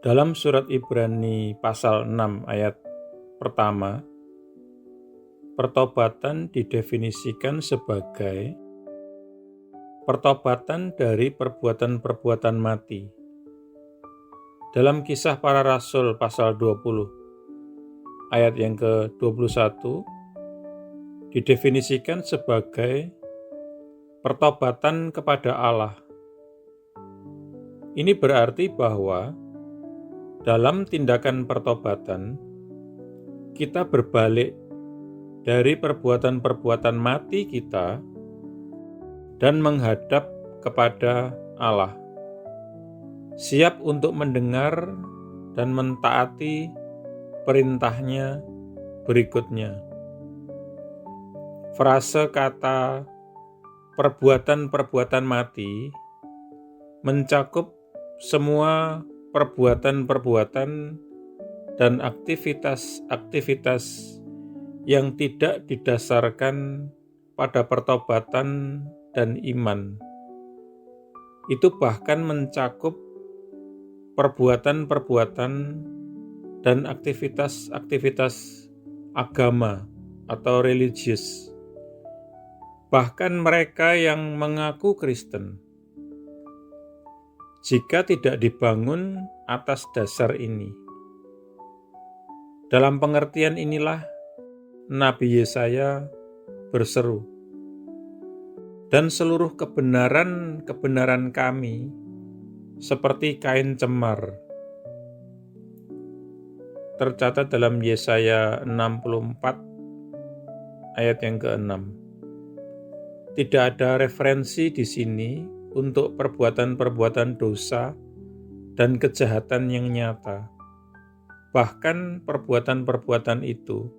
Dalam surat Ibrani pasal 6 ayat pertama, pertobatan didefinisikan sebagai pertobatan dari perbuatan-perbuatan mati. Dalam Kisah Para Rasul pasal 20 ayat yang ke-21 didefinisikan sebagai pertobatan kepada Allah. Ini berarti bahwa dalam tindakan pertobatan, kita berbalik dari perbuatan-perbuatan mati kita dan menghadap kepada Allah, siap untuk mendengar dan mentaati perintahnya berikutnya. Frase kata perbuatan-perbuatan mati mencakup semua perbuatan-perbuatan dan aktivitas-aktivitas yang tidak didasarkan pada pertobatan dan iman. Itu bahkan mencakup perbuatan-perbuatan dan aktivitas-aktivitas agama atau religius. Bahkan mereka yang mengaku Kristen, jika tidak dibangun atas dasar ini. Dalam pengertian inilah Nabi Yesaya berseru, "Dan seluruh kebenaran kami seperti kain cemar." Tercatat dalam Yesaya 64 ayat yang ke-6. Tidak ada referensi di sini untuk perbuatan-perbuatan dosa dan kejahatan yang nyata. Bahkan perbuatan-perbuatan itu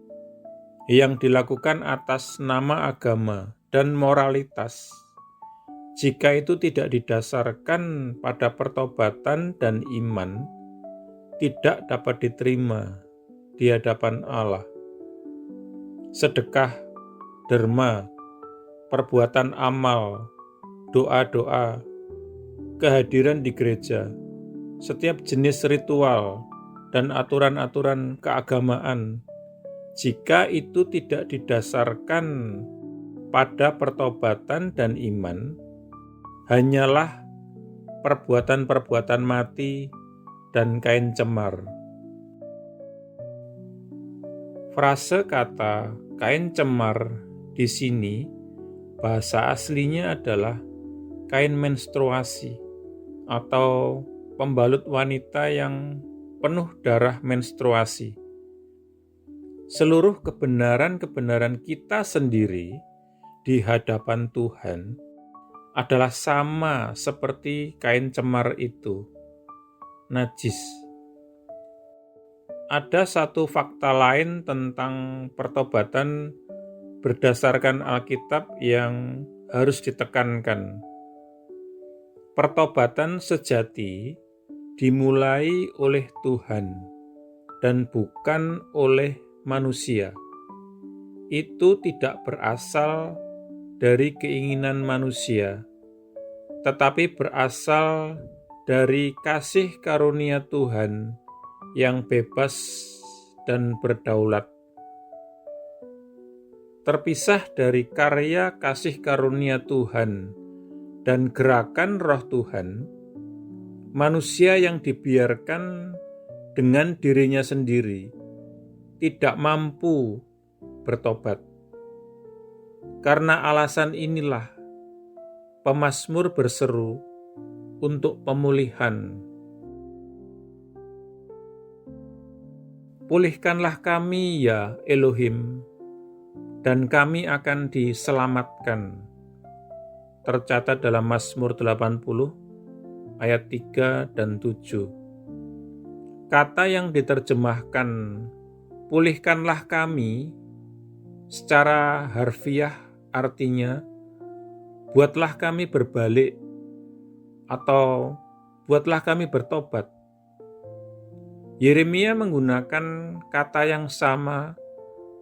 yang dilakukan atas nama agama dan moralitas, jika itu tidak didasarkan pada pertobatan dan iman, tidak dapat diterima di hadapan Allah. Sedekah, derma, perbuatan amal, doa-doa, kehadiran di gereja, setiap jenis ritual dan aturan-aturan keagamaan, jika itu tidak didasarkan pada pertobatan dan iman, hanyalah perbuatan-perbuatan mati dan kain cemar. Frase kata kain cemar di sini bahasa aslinya adalah kain menstruasi atau pembalut wanita yang penuh darah menstruasi. Seluruh kebenaran-kebenaran kita sendiri di hadapan Tuhan adalah sama seperti kain cemar itu, najis. Ada satu fakta lain tentang pertobatan berdasarkan Alkitab yang harus ditekankan. Pertobatan sejati dimulai oleh Tuhan dan bukan oleh manusia. Itu tidak berasal dari keinginan manusia, tetapi berasal dari kasih karunia Tuhan yang bebas dan berdaulat. Terpisah dari karya kasih karunia Tuhan dan gerakan Roh Tuhan, manusia yang dibiarkan dengan dirinya sendiri tidak mampu bertobat. Karena alasan inilah pemazmur berseru untuk pemulihan. Pulihkanlah kami ya Elohim, dan kami akan diselamatkan. Tercatat dalam Mazmur 80 ayat 3 dan 7. Kata yang diterjemahkan pulihkanlah kami secara harfiah artinya buatlah kami berbalik atau buatlah kami bertobat. Yeremia menggunakan kata yang sama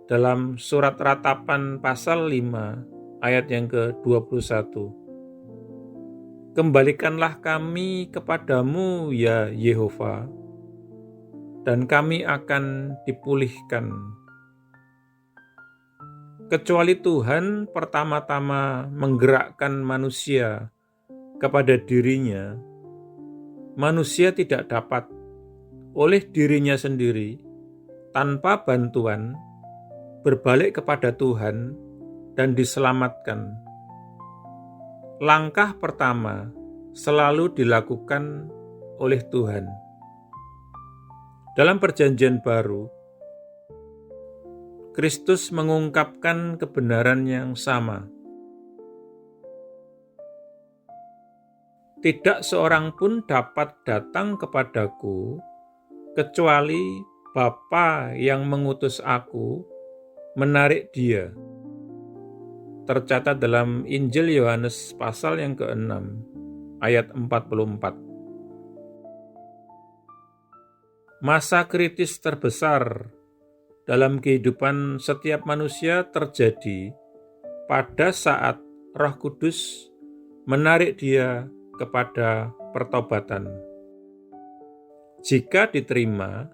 dalam surat Ratapan pasal 5 ayat yang ke-21. Kembalikanlah kami kepadamu ya Yehova, dan kami akan dipulihkan. Kecuali Tuhan pertama-tama menggerakkan manusia kepada dirinya, manusia tidak dapat oleh dirinya sendiri tanpa bantuan berbalik kepada Tuhan dan diselamatkan. Langkah pertama selalu dilakukan oleh Tuhan. Dalam Perjanjian Baru, Kristus mengungkapkan kebenaran yang sama. Tidak seorang pun dapat datang kepadaku kecuali Bapa yang mengutus aku menarik dia. Tercatat dalam Injil Yohanes pasal yang ke-6 ayat 44. Masa kritis terbesar dalam kehidupan setiap manusia terjadi pada saat Roh Kudus menarik dia kepada pertobatan. Jika diterima,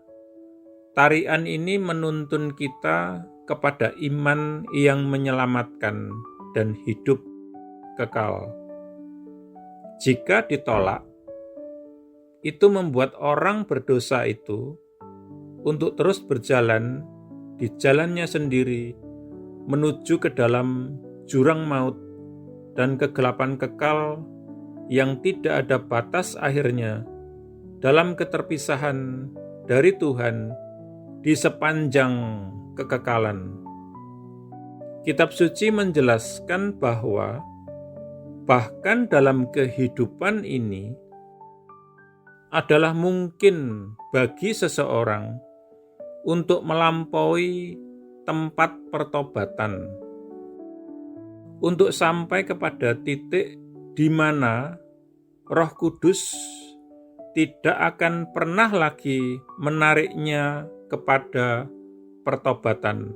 tarian ini menuntun kita kepada iman yang menyelamatkan dan hidup kekal. Jika ditolak, itu membuat orang berdosa itu untuk terus berjalan di jalannya sendiri menuju ke dalam jurang maut dan kegelapan kekal yang tidak ada batas akhirnya dalam keterpisahan dari Tuhan di sepanjang kekekalan. Kitab suci menjelaskan bahwa bahkan dalam kehidupan ini adalah mungkin bagi seseorang untuk melampaui tempat pertobatan, untuk sampai kepada titik di mana Roh Kudus tidak akan pernah lagi menariknya kepada pertobatan,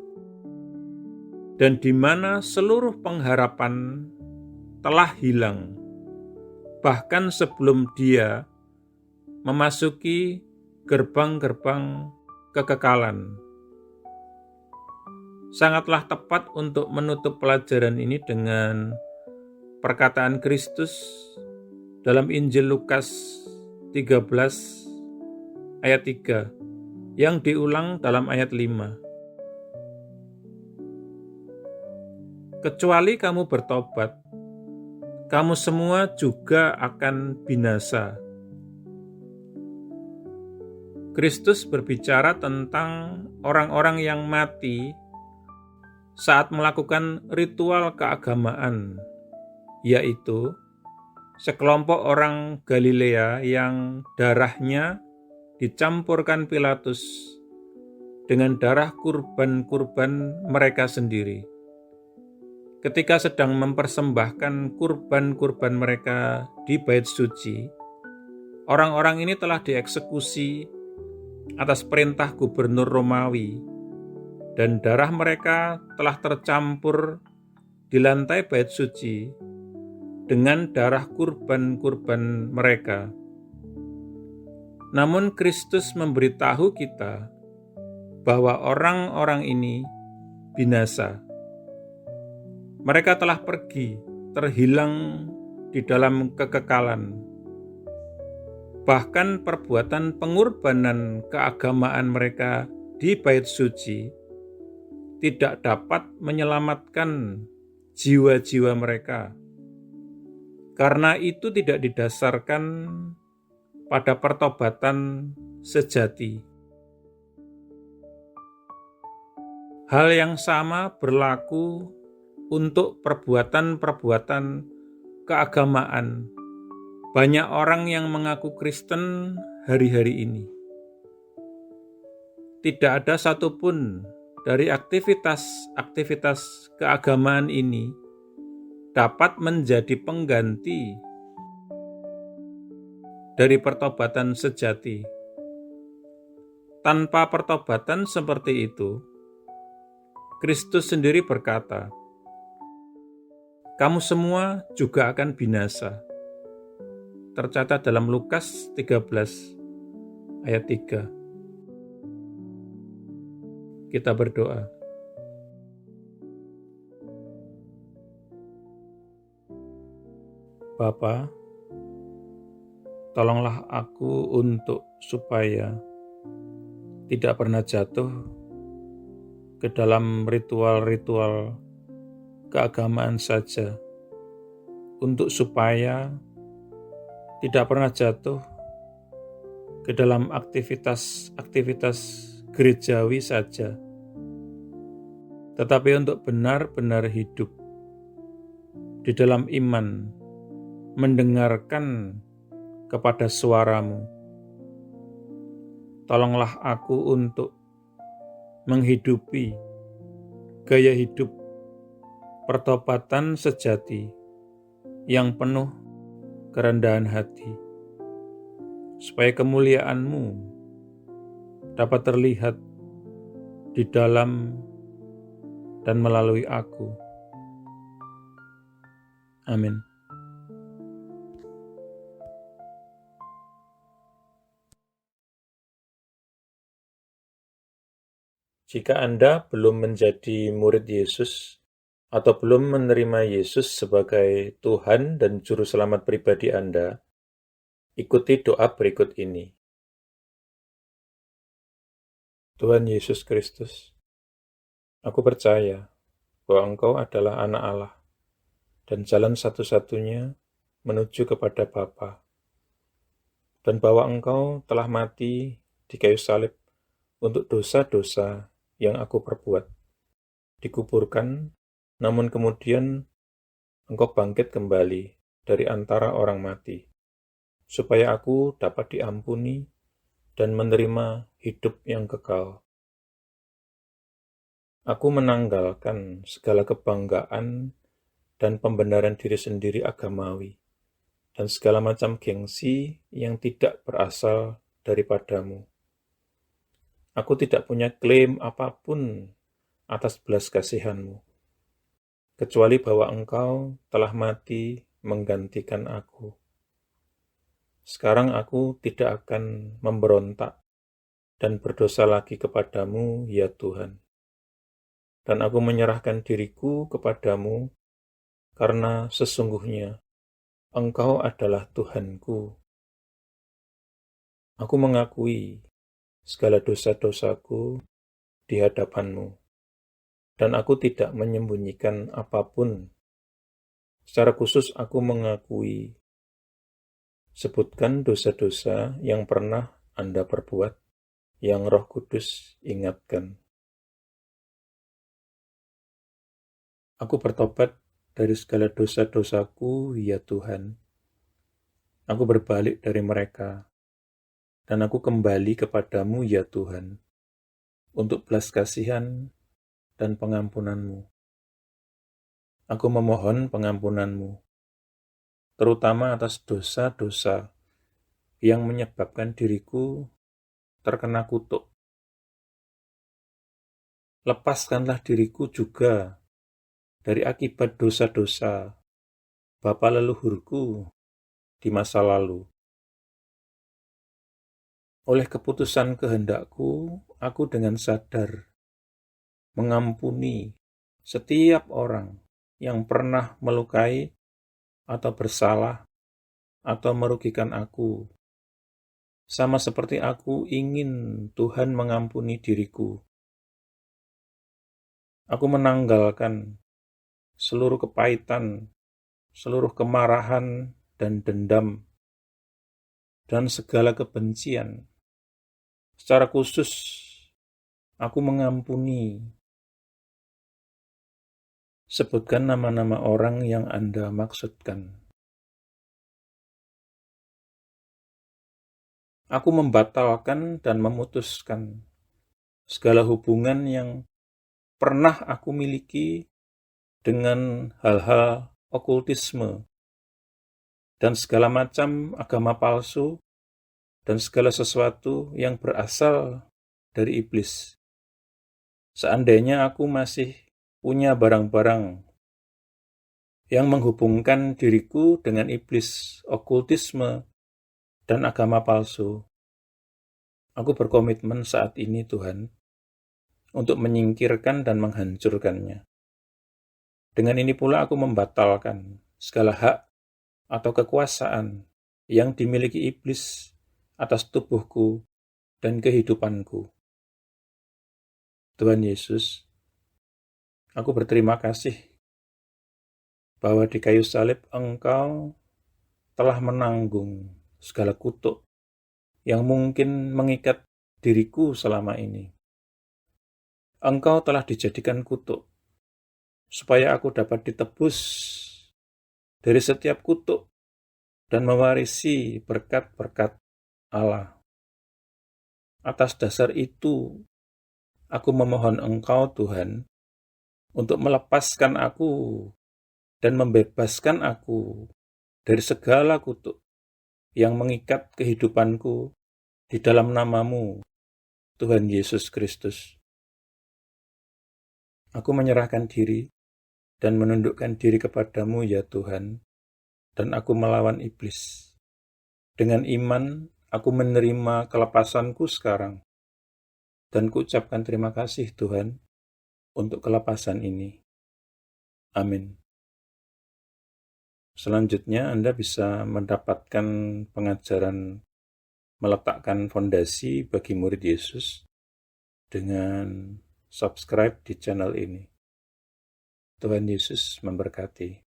dan di mana seluruh pengharapan telah hilang, bahkan sebelum dia memasuki gerbang-gerbang kekekalan. Sangatlah tepat untuk menutup pelajaran ini dengan perkataan Kristus dalam Injil Lukas 13 ayat 3 yang diulang dalam ayat 5. Kecuali kamu bertobat, kamu semua juga akan binasa. Kristus berbicara tentang orang-orang yang mati saat melakukan ritual keagamaan, yaitu sekelompok orang Galilea yang darahnya dicampurkan Pilatus dengan darah kurban-kurban mereka sendiri. Ketika sedang mempersembahkan kurban-kurban mereka di bait suci, orang-orang ini telah dieksekusi atas perintah gubernur Romawi, dan darah mereka telah tercampur di lantai bait suci dengan darah kurban-kurban mereka. Namun Kristus memberitahu kita bahwa orang-orang ini binasa. Mereka telah pergi, terhilang di dalam kekekalan. Bahkan perbuatan pengorbanan keagamaan mereka di bait suci tidak dapat menyelamatkan jiwa-jiwa mereka, karena itu tidak didasarkan pada pertobatan sejati. Hal yang sama berlaku untuk perbuatan-perbuatan keagamaan banyak orang yang mengaku Kristen hari-hari ini. Tidak ada satupun dari aktivitas-aktivitas keagamaan ini dapat menjadi pengganti dari pertobatan sejati. Tanpa pertobatan seperti itu, Kristus sendiri berkata, "Kamu semua juga akan binasa." Tercatat dalam Lukas 13 ayat 3. Kita berdoa. Bapa, tolonglah aku supaya tidak pernah jatuh ke dalam ritual-ritual keagamaan saja, untuk supaya tidak pernah jatuh ke dalam aktivitas-aktivitas gerejawi saja, tetapi untuk benar-benar hidup di dalam iman, mendengarkan kepada suara-Mu. Tolonglah aku untuk menghidupi gaya hidup pertobatan sejati yang penuh kerendahan hati, supaya kemuliaan-Mu dapat terlihat di dalam dan melalui aku. Amin. Jika Anda belum menjadi murid Yesus atau belum menerima Yesus sebagai Tuhan dan Juru Selamat pribadi Anda, ikuti doa berikut ini. Tuhan Yesus Kristus, aku percaya bahwa Engkau adalah Anak Allah dan jalan satu-satunya menuju kepada Bapa, dan bahwa Engkau telah mati di kayu salib untuk dosa-dosa yang aku perbuat, dikuburkan, namun kemudian Engkau bangkit kembali dari antara orang mati, supaya aku dapat diampuni dan menerima hidup yang kekal. Aku menanggalkan segala kebanggaan dan pembenaran diri sendiri agamawi, dan segala macam gengsi yang tidak berasal daripadamu. Aku tidak punya klaim apapun atas belas kasihan-Mu, kecuali bahwa Engkau telah mati menggantikan aku. Sekarang aku tidak akan memberontak dan berdosa lagi kepadamu, ya Tuhan. Dan aku menyerahkan diriku kepadamu, karena sesungguhnya Engkau adalah Tuhanku. Aku mengakui segala dosa-dosaku di hadapan-Mu, dan aku tidak menyembunyikan apapun. Secara khusus aku mengakui, sebutkan dosa-dosa yang pernah Anda perbuat, yang Roh Kudus ingatkan. Aku bertobat dari segala dosa-dosaku, ya Tuhan. Aku berbalik dari mereka, dan aku kembali kepadamu, ya Tuhan, untuk belas kasihan dan pengampunan-Mu. Aku memohon pengampunan-Mu, terutama atas dosa-dosa yang menyebabkan diriku terkena kutuk. Lepaskanlah diriku juga dari akibat dosa-dosa bapa leluhurku di masa lalu. Oleh keputusan kehendakku, aku dengan sadar mengampuni setiap orang yang pernah melukai atau bersalah atau merugikan aku, sama seperti aku ingin Tuhan mengampuni diriku. Aku menanggalkan seluruh kepahitan, seluruh kemarahan dan dendam, dan segala kebencian. Secara khusus, aku mengampuni. Sebutkan nama-nama orang yang Anda maksudkan. Aku membatalkan dan memutuskan segala hubungan yang pernah aku miliki dengan hal-hal okultisme dan segala macam agama palsu dan segala sesuatu yang berasal dari iblis. Seandainya aku masih punya barang-barang yang menghubungkan diriku dengan iblis, okultisme, dan agama palsu, aku berkomitmen saat ini, Tuhan, untuk menyingkirkan dan menghancurkannya. Dengan ini pula aku membatalkan segala hak atau kekuasaan yang dimiliki iblis atas tubuhku dan kehidupanku. Tuhan Yesus, aku berterima kasih bahwa di kayu salib Engkau telah menanggung segala kutuk yang mungkin mengikat diriku selama ini. Engkau telah dijadikan kutuk, supaya aku dapat ditebus dari setiap kutuk dan mewarisi berkat-berkat Allah. Atas dasar itu, aku memohon Engkau, Tuhan, untuk melepaskan aku dan membebaskan aku dari segala kutuk yang mengikat kehidupanku di dalam nama-Mu, Tuhan Yesus Kristus. Aku menyerahkan diri dan menundukkan diri kepadamu, ya Tuhan, dan aku melawan iblis. Dengan iman, aku menerima kelepasanku sekarang, dan kuucapkan terima kasih, Tuhan, untuk kelepasan ini. Amin. Selanjutnya, Anda bisa mendapatkan pengajaran meletakkan fondasi bagi murid Yesus dengan subscribe di channel ini. Tuhan Yesus memberkati.